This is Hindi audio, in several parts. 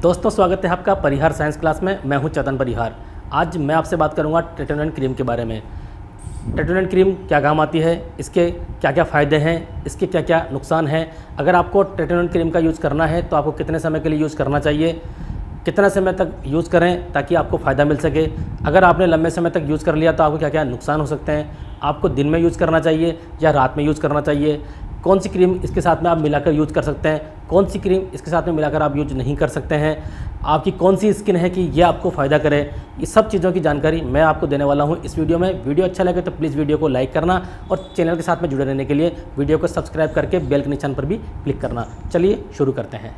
दोस्तों स्वागत है आपका परिहार साइंस क्लास में। मैं हूं चेतन परिहार। आज मैं आपसे बात करूंगा ट्रेटोनन क्रीम के बारे में। ट्रेटोनन क्रीम क्या काम आती है, इसके क्या क्या फ़ायदे हैं, इसके क्या क्या नुकसान हैं। अगर आपको ट्रेटोनन क्रीम का यूज़ करना है तो आपको कितने समय के लिए यूज़ करना चाहिए, कितना समय तक यूज़ करें ताकि आपको फ़ायदा मिल सके। अगर आपने लंबे समय तक यूज़ कर लिया तो आपको क्या क्या नुकसान हो सकते हैं। आपको दिन में यूज़ करना चाहिए या रात में यूज़ करना चाहिए। कौन सी क्रीम इसके साथ में आप मिलाकर यूज़ कर सकते हैं, कौन सी क्रीम इसके साथ में मिलाकर आप यूज नहीं कर सकते हैं। आपकी कौन सी स्किन है कि ये आपको फ़ायदा करे। ये सब चीज़ों की जानकारी मैं आपको देने वाला हूँ इस वीडियो में। वीडियो अच्छा लगे तो प्लीज़ वीडियो को लाइक करना और चैनल के साथ में जुड़े रहने के लिए वीडियो को सब्सक्राइब करके बेल के निशान पर भी क्लिक करना। चलिए शुरू करते हैं।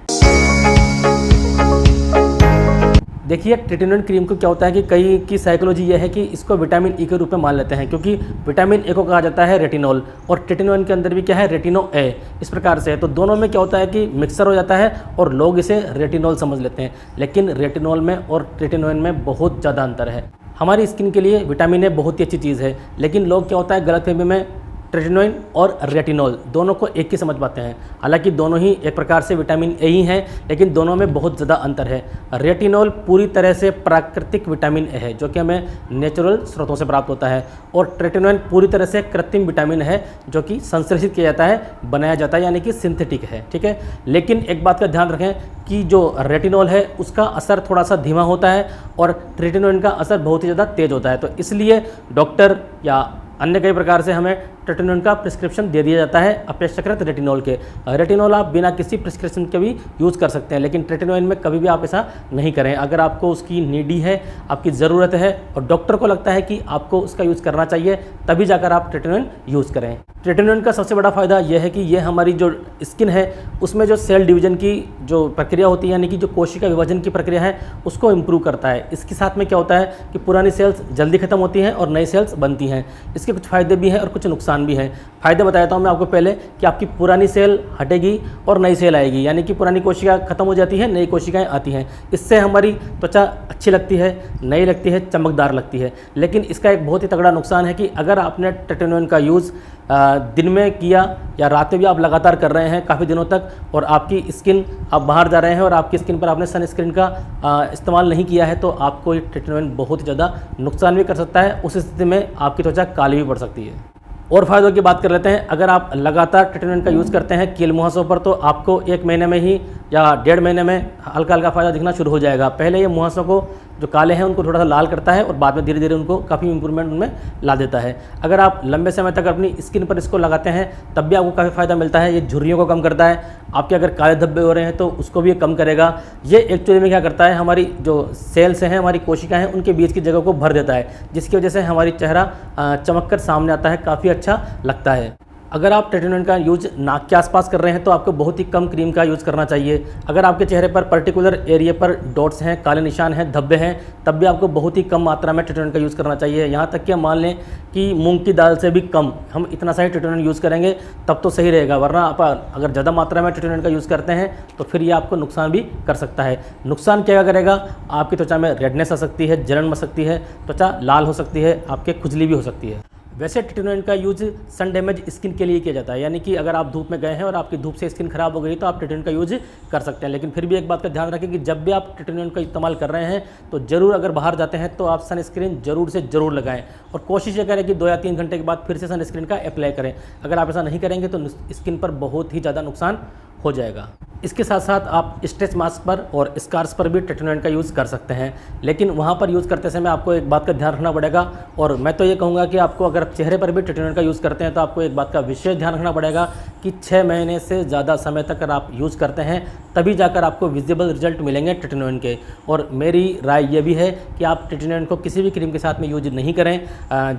देखिए ट्रेटोनन क्रीम को क्या होता है कि कई की साइकोलॉजी ये है कि इसको विटामिन ई के रूप में मान लेते हैं, क्योंकि विटामिन ए को कहा जाता है रेटिनॉल और ट्रेटोनन के अंदर भी क्या है, रेटिनो ए, इस प्रकार से है। तो दोनों में क्या होता है कि मिक्सर हो जाता है और लोग इसे रेटिनॉल समझ लेते हैं, लेकिन रेटिनॉल में और ट्रेटोनन में बहुत ज़्यादा अंतर है। हमारी स्किन के लिए विटामिन ए बहुत ही अच्छी चीज़ है, लेकिन लोग क्या होता है गलतफहमी में ट्रेटोनन और रेटिनॉल दोनों को एक ही समझ पाते हैं। हालांकि दोनों ही एक प्रकार से विटामिन ए ही हैं, लेकिन दोनों में बहुत ज़्यादा अंतर है। रेटिनॉल पूरी तरह से प्राकृतिक विटामिन ए है जो कि हमें नेचुरल स्रोतों से प्राप्त होता है, और ट्रेटोनन पूरी तरह से कृत्रिम विटामिन है जो कि संश्लेषित किया जाता है, बनाया जाता है, यानी कि सिंथेटिक है। ठीक है, लेकिन एक बात का ध्यान रखें कि जो रेटिनॉल है उसका असर थोड़ा सा धीमा होता है और ट्रेटोनन का असर बहुत ही ज़्यादा तेज़ होता है। तो इसलिए डॉक्टर या अन्य कई प्रकार से हमें ट्रेटोनन का प्रिस्क्रिप्शन दे दिया जाता है अपेक्षाकृत रेटिनॉल के। रेटिनॉल आप बिना किसी प्रिस्क्रिप्शन के भी यूज़ कर सकते हैं, लेकिन ट्रेटोनन में कभी भी आप ऐसा नहीं करें। अगर आपको उसकी नीडी है, आपकी ज़रूरत है और डॉक्टर को लगता है कि आपको उसका यूज़ करना चाहिए, तभी जाकर आप ट्रेटोनन यूज़ करें। ट्रेटोनन का सबसे बड़ा फ़ायदा यह है कि यह हमारी जो स्किन है उसमें जो सेल डिवीजन की जो प्रक्रिया होती है, यानी कि जो कोशिका विभाजन की प्रक्रिया है, उसको इम्प्रूव करता है। इसके साथ में क्या होता है कि पुरानी सेल्स जल्दी खत्म होती हैं और नई सेल्स बनती हैं। इसके कुछ फ़ायदे भी हैं और कुछ नुकसान भी हैं। फ़ायदे बताता हूँ मैं आपको पहले कि आपकी पुरानी सेल हटेगी और नई सेल आएगी, यानी कि पुरानी कोशिका खत्म हो जाती है, नई कोशिकाएं आती हैं। इससे हमारी त्वचा अच्छी लगती है, नई लगती है, चमकदार लगती है। लेकिन इसका एक बहुत ही तगड़ा नुकसान है कि अगर आपने ट्रेटोनन का यूज़ दिन में किया या रात में भी आप लगातार कर रहे हैं काफ़ी दिनों तक, और आपकी स्किन, आप बाहर जा रहे हैं और आपकी स्किन पर आपने सनस्क्रीन का इस्तेमाल नहीं किया है, तो आपको ये ट्रेटोनन बहुत ही ज़्यादा नुकसान भी कर सकता है। उस स्थिति में आपकी त्वचा काली भी पड़ सकती है। और फायदों की बात कर लेते हैं। अगर आप लगातार ट्रेटोनन का यूज़ करते हैं कील मुहासों पर, तो आपको 1 महीने में ही या 1.5 महीने में हल्का हल्का फ़ायदा दिखना शुरू हो जाएगा। पहले ये मुहासों को जो काले हैं उनको थोड़ा सा लाल करता है और बाद में धीरे धीरे उनको काफ़ी इंप्रूवमेंट उनमें ला देता है। अगर आप लंबे समय तक अपनी स्किन पर इसको लगाते हैं तब भी आपको काफ़ी फ़ायदा मिलता है। ये झुर्रियों को कम करता है, आपके अगर काले धब्बे हो रहे हैं तो उसको भी ये कम करेगा। ये एक्चुअली में क्या करता है, हमारी जो सेल्स हैं, हमारी कोशिकाएं हैं, उनके बीच की जगह को भर देता है, जिसकी वजह से हमारी चेहरा चमक कर सामने आता है, काफ़ी अच्छा लगता है। अगर आप ट्रेटोनन का यूज नाक के आसपास कर रहे हैं तो आपको बहुत ही कम क्रीम का यूज़ करना चाहिए। अगर आपके चेहरे पर पर्टिकुलर एरिया पर डॉट्स हैं, काले निशान हैं, धब्बे हैं, तब भी आपको बहुत ही कम मात्रा में ट्रेटोनन का यूज़ करना चाहिए। यहाँ तक कि मान लें कि मूंग की दाल से भी कम हम इतना सा ही ट्रेटोनन यूज़ करेंगे तब तो सही रहेगा, वरना आप अगर ज़्यादा मात्रा में ट्रेटोनन का यूज़ करते हैं तो फिर ये आपको नुकसान भी कर सकता है। नुकसान क्या करेगा, आपकी त्वचा में रेडनेस आ सकती है, जलन मच सकती है, त्वचा लाल हो सकती है, आपके खुजली भी हो सकती है। वैसे ट्रेटोनन का यूज़ सन डैमेज स्किन के लिए किया जाता है, यानी कि अगर आप धूप में गए हैं और आपकी धूप से स्किन खराब हो गई तो आप ट्रेटोनन का यूज़ कर सकते हैं। लेकिन फिर भी एक बात का ध्यान रखें कि जब भी आप ट्रेटोनन का इस्तेमाल कर रहे हैं तो ज़रूर, अगर बाहर जाते हैं तो आप सनस्क्रीन ज़रूर से ज़रूर लगाएं और कोशिश ये करें कि 2 या 3 घंटे के बाद फिर से सनस्क्रीन का अप्लाई करें। अगर आप ऐसा नहीं करेंगे तो स्किन पर बहुत ही ज़्यादा नुकसान हो जाएगा। इसके साथ साथ आप स्ट्रेच मास्क पर और स्कार्स पर भी ट्रेटोनन का यूज़ कर सकते हैं, लेकिन वहाँ पर यूज़ करते समय आपको एक बात का ध्यान रखना पड़ेगा। और मैं तो ये कहूँगा कि आपको अगर चेहरे पर भी ट्रेटोनन का यूज़ करते हैं तो आपको एक बात का विशेष ध्यान रखना पड़ेगा कि 6 महीने से ज़्यादा समय तक अगर आप यूज़ करते हैं तभी जाकर आपको विजिबल रिजल्ट मिलेंगे ट्रेटोनन के। और मेरी राय ये भी है कि आप ट्रेटोनन को किसी भी क्रीम के साथ में यूज नहीं करें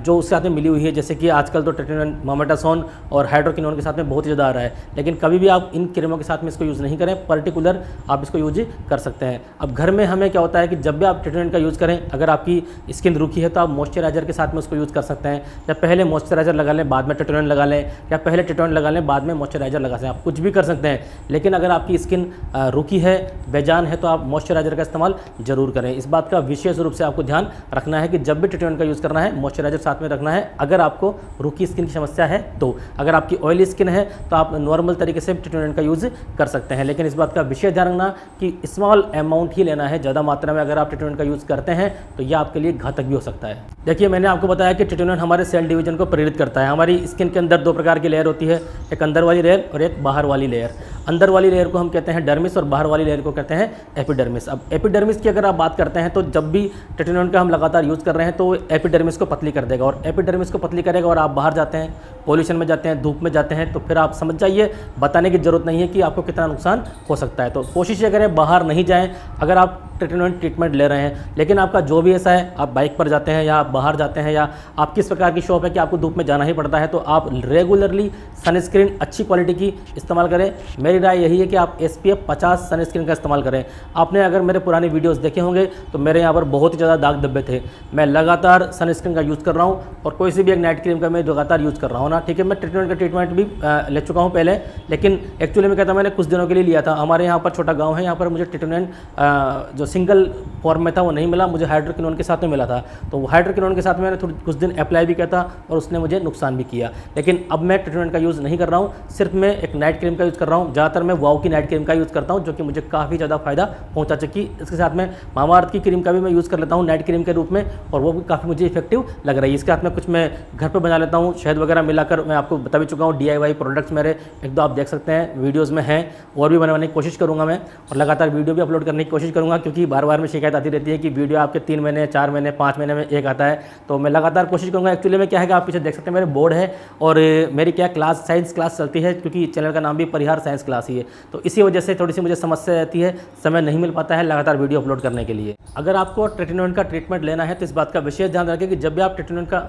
जो उसके साथ में मिली हुई है, जैसे कि आजकल तो ट्रेटोनन मोमेटासोन और हाइड्रोक्विनोन के साथ में बहुत ही ज़्यादा आ रहा है, लेकिन कभी भी आप इन क्रीमों के साथ में इसको यूज़ नहीं करें। पर्टिकुलर आप इसको यूज कर सकते हैं। अब घर में हमें क्या होता है कि जब भी आप ट्रेटोनन का यूज़ करें, अगर आपकी स्किन रूखी है तो आप मॉइस्चराइजर के साथ में उसको यूज़ कर सकते हैं, या पहले मॉइस्चराइजर लगा लें बाद में ट्रेटोनन लगा लें, या पहले ट्रेटोनन लगा लें बाद में मॉइस्चराइजर लगा सकते हैं, आप कुछ भी कर सकते हैं। लेकिन अगर आपकी स्किन रुकी है, बेजान है, तो आप मॉइस्चराइजर का इस्तेमाल जरूर करें। इस बात का विशेष रूप से आपको ध्यान रखना है कि जब भी ट्रीटमेंट का यूज़ करना है मॉइस्चराइजर साथ में रखना है, अगर आपको रुकी स्किन की समस्या है तो। अगर आपकी ऑयली स्किन है तो आप नॉर्मल तरीके से ट्रीटमेंट का यूज़ कर सकते हैं, लेकिन इस बात का विशेष ध्यान रखना कि स्मॉल अमाउंट ही लेना है। ज़्यादा मात्रा में अगर आप ट्रीटमेंट का यूज़ करते हैं तो यह आपके लिए घातक भी हो सकता है। देखिए, मैंने आपको बताया कि ट्रीटमेंट हमारे सेल डिवीजन को प्रेरित करता है। हमारी स्किन के अंदर 2 प्रकार की लेयर होती है, एक अंदर वाली लेयर और एक बाहर वाली लेयर। अंदर वाली लेयर को हम कहते हैं डर्मिस और बाहर वाली लेयर को कहते हैं एपिडर्मिस। अब एपिडर्मिस की अगर आप बात करते हैं तो जब भी ट्रीटमेंट का हम लगातार यूज़ कर रहे हैं तो एपिडर्मिस को पतली कर देगा, और एपिडर्मिस को पतली करेगा और आप बाहर जाते हैं, पॉल्यूशन में जाते हैं, धूप में जाते हैं, तो फिर आप समझ जाइए, बताने की ज़रूरत नहीं है कि आपको कितना नुकसान हो सकता है। तो कोशिश ये करें बाहर नहीं जाएँ अगर आप ट्रीटमेंट ले रहे हैं। लेकिन आपका जो भी ऐसा है, आप बाइक पर जाते हैं या आप बाहर जाते हैं या आप किस प्रकार की शॉप है कि आपको धूप में जाना ही पड़ता है, तो आप रेगुलरली सनस्क्रीन अच्छी क्वालिटी की इस्तेमाल करें। मेरी राय यही है कि आप SPF 50 सनस्क्रीन का इस्तेमाल करें। आपने अगर मेरे पुराने वीडियोस देखे होंगे तो मेरे यहाँ पर बहुत ही ज़्यादा दाग धब्बे थे। मैं लगातार सनस्क्रीन का यूज़ कर रहा हूँ और कोई सी भी एक नाइट क्रीम का मैं लगातार यूज़ कर रहा हूँ ना। ठीक है, मैं ट्रीटमेंट भी ले चुका हूँ पहले, लेकिन एक्चुअली में कहता मैंने कुछ दिनों के लिए लिया था। हमारे यहाँ पर छोटा गाँव है, यहाँ पर मुझे ट्रीटमेंट जो सिंगल फॉर्म में था वो नहीं मिला, मुझे हाइड्रोक्विनोन के साथ में मिला था। तो हाइड्रोक्विनोन के साथ मैंने कुछ दिन अप्लाई भी किया था और उसने मुझे नुकसान भी किया। लेकिन अब मैं ट्रीटमेंट का यूज़ नहीं कर रहा हूँ, सिर्फ मैं एक नाइट क्रीम का यूज़ कर रहा हूँ। ज़्यादातर मैं वाव की नाइट क्रीम का यूज़ करता हूँ, जो कि मुझे काफ़ी ज़्यादा फायदा पहुँचा चुकी। इसके साथ में मामाअर्थ की क्रीम का भी मैं यूज़ कर लेता हूँ नाइट क्रीम के रूप में, और वो भी काफ़ी मुझे इफेक्टिव लग रही है। इसके साथ में कुछ मैं घर पर बना लेता हूँ, शहद वगैरह मिलाकर। मैं आपको बता भी चुका हूँ, DIY प्रोडक्ट्स मेरे 1-2 आप देख सकते हैं, वीडियोज़ में हैं, और भी बनाने की कोशिश करूँगा मैं, और लगातार वीडियो भी अपलोड करने की कोशिश करूँगा, क्योंकि बार बार में शिकायत आती रहती है कि वीडियो आपके 3 महीने, 4 महीने, 5 महीने में एक आता है। तो मैं लगातार कोशिश करूँगा। एक्चुअली में क्या है कि आप पीछे देख सकते हैं मेरे बोर्ड है, और मेरी क्या क्लास साइंस क्लास चलती है, क्योंकि चैनल का नाम भी परिहार साइंस क्लास ही है। तो इसी वजह से थोड़ी सी मुझे समस्या रहती है, समय नहीं मिल पाता है लगातार वीडियो अपलोड करने के लिए। अगर आपको ट्रीटमेंट का ट्रीटमेंट लेना है तो इस बात का विशेष ध्यान रखें कि जब भी आप ट्रीटमेंट का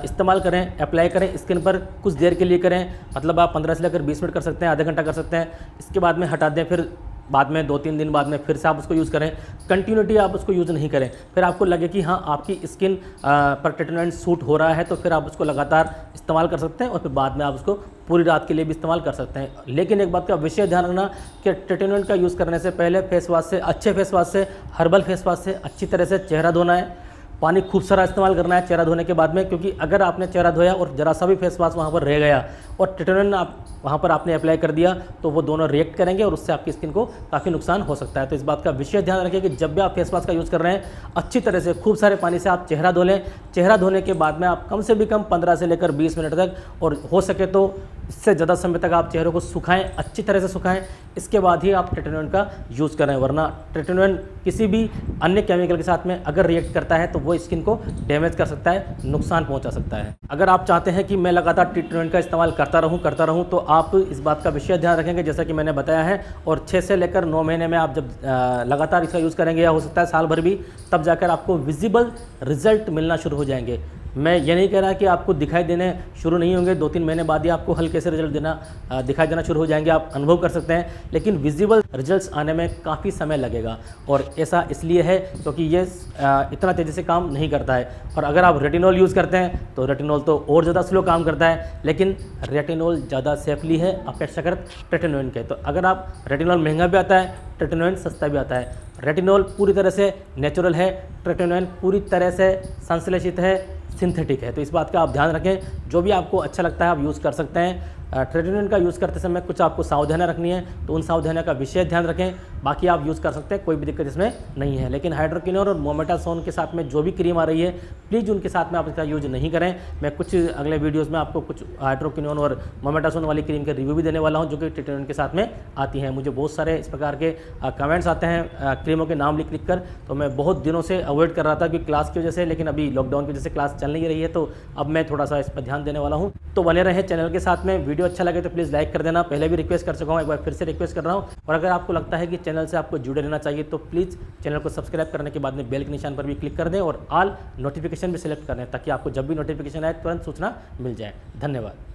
इस्तेमाल करें, अप्लाई करें, स्किन पर कुछ देर के लिए करें। मतलब आप 15 से लेकर 20 मिनट कर सकते हैं, आधा घंटा कर सकते हैं। इसके बाद में हटा दें, फिर बाद में 2-3 दिन बाद में फिर से आप उसको यूज़ करें। कंटिन्यूटी आप उसको यूज़ नहीं करें। फिर आपको लगे कि हाँ आपकी स्किन पर ट्रीटमेंट सूट हो रहा है, तो फिर आप उसको लगातार इस्तेमाल कर सकते हैं, और फिर बाद में आप उसको पूरी रात के लिए भी इस्तेमाल कर सकते हैं। लेकिन एक बात का विशेष ध्यान रखना कि ट्रीटमेंट का यूज़ करने से पहले फेस वॉश से, अच्छे फेस वॉश से, हर्बल फेस वॉश से अच्छी तरह से चेहरा धोना है। पानी खूब सारा इस्तेमाल करना है चेहरा धोने के बाद में, क्योंकि अगर आपने चेहरा धोया और जरा सा भी फेस वॉश वहाँ पर रह गया और ट्रीटमेंट आप वहाँ पर आपने अप्लाई कर दिया, तो वो दोनों रिएक्ट करेंगे और उससे आपकी स्किन को काफ़ी नुकसान हो सकता है। तो इस बात का विशेष ध्यान रखें कि जब भी आप फेस वॉश का यूज़ कर रहे हैं, अच्छी तरह से खूब सारे पानी से आप चेहरा धो लें। चेहरा धोने के बाद में आप कम से भी कम 15 से लेकर 20 मिनट तक, और हो सके तो इससे ज़्यादा समय तक आप चेहरे को सुखाएं, अच्छी तरह से सुखाएं। इसके बाद ही आप ट्रीटमेंट का यूज़ करें, वरना ट्रीटमेंट किसी भी अन्य केमिकल के साथ में अगर रिएक्ट करता है तो वो स्किन को डैमेज कर सकता है, नुकसान पहुंचा सकता है। अगर आप चाहते हैं कि मैं लगातार ट्रीटमेंट का इस्तेमाल करता रहूं, तो आप इस बात का विशेष ध्यान रखेंगे, जैसा कि मैंने बताया है। और 6 से लेकर 9 महीने में आप जब लगातार इसका यूज़ करेंगे, या हो सकता है साल भर भी, तब जाकर आपको विजिबल रिजल्ट मिलना शुरू हो जाएंगे। मैं ये नहीं कह रहा कि आपको दिखाई देने शुरू नहीं होंगे, 2-3 महीने बाद ही आपको हल्के से रिजल्ट दिखाई देना शुरू हो जाएंगे, आप अनुभव कर सकते हैं। लेकिन विजिबल रिजल्ट्स आने में काफ़ी समय लगेगा, और ऐसा इसलिए है क्योंकि ये इतना तेज़ी से काम नहीं करता है। और अगर आप रेटिनॉल यूज़ करते हैं तो रेटिनॉल तो और ज़्यादा स्लो काम करता है, लेकिन रेटिनॉल ज़्यादा सेफली है अपेक्षाकृत ट्रीटमेंट के। तो अगर आप रेटिनॉल महंगा भी आता है, ट्रीटमेंट सस्ता भी आता है। रेटिनॉल पूरी तरह से नेचुरल है, ट्रीटमेंट पूरी तरह से संश्लेषित है, सिंथेटिक है। तो इस बात का आप ध्यान रखें। जो भी आपको अच्छा लगता है आप यूज़ कर सकते हैं। ट्रीटमेंट का यूज़ करते समय कुछ आपको सावधानियां रखनी है, तो उन सावधानियों का विशेष ध्यान रखें। बाकी आप यूज़ कर सकते हैं, कोई भी दिक्कत इसमें नहीं है। लेकिन हाइड्रोक्विनोन और मोमेटासोन के साथ में जो भी क्रीम आ रही है, प्लीज़ उनके साथ में आप इसका यूज़ नहीं करें। मैं कुछ अगले वीडियोज़ में आपको कुछ हाइड्रोक्विनोन और मोमेटासोन वाली क्रीम के रिव्यू भी देने वाला हूँ, जो कि ट्रीटमेंट के साथ में आती हैं। मुझे बहुत सारे इस प्रकार के कमेंट्स आते हैं क्रीमों के नाम लिख कर, तो मैं बहुत दिनों से अवॉइड कर रहा था कि क्लास की वजह से, लेकिन अभी लॉकडाउन की वजह से क्लास चल नहीं रही है, तो अब मैं थोड़ा सा इस पर ध्यान देने वाला हूँ। तो बने रहें चैनल के साथ में। वीडियो अच्छा लगे तो प्लीज़ लाइक कर देना। पहले भी रिक्वेस्ट कर चुका हूँ, एक बार फिर से रिक्वेस्ट कर रहा हूँ। और अगर आपको लगता है कि चैनल से आपको जुड़े रहना चाहिए, तो प्लीज़ चैनल को सब्सक्राइब करने के बाद में बेल के निशान पर भी क्लिक कर दें और ऑल नोटिफिकेशन भी सिलेक्ट कर दें, ताकि आपको जब भी नोटिफिकेशन आए तुरंत सूचना मिल जाए। धन्यवाद।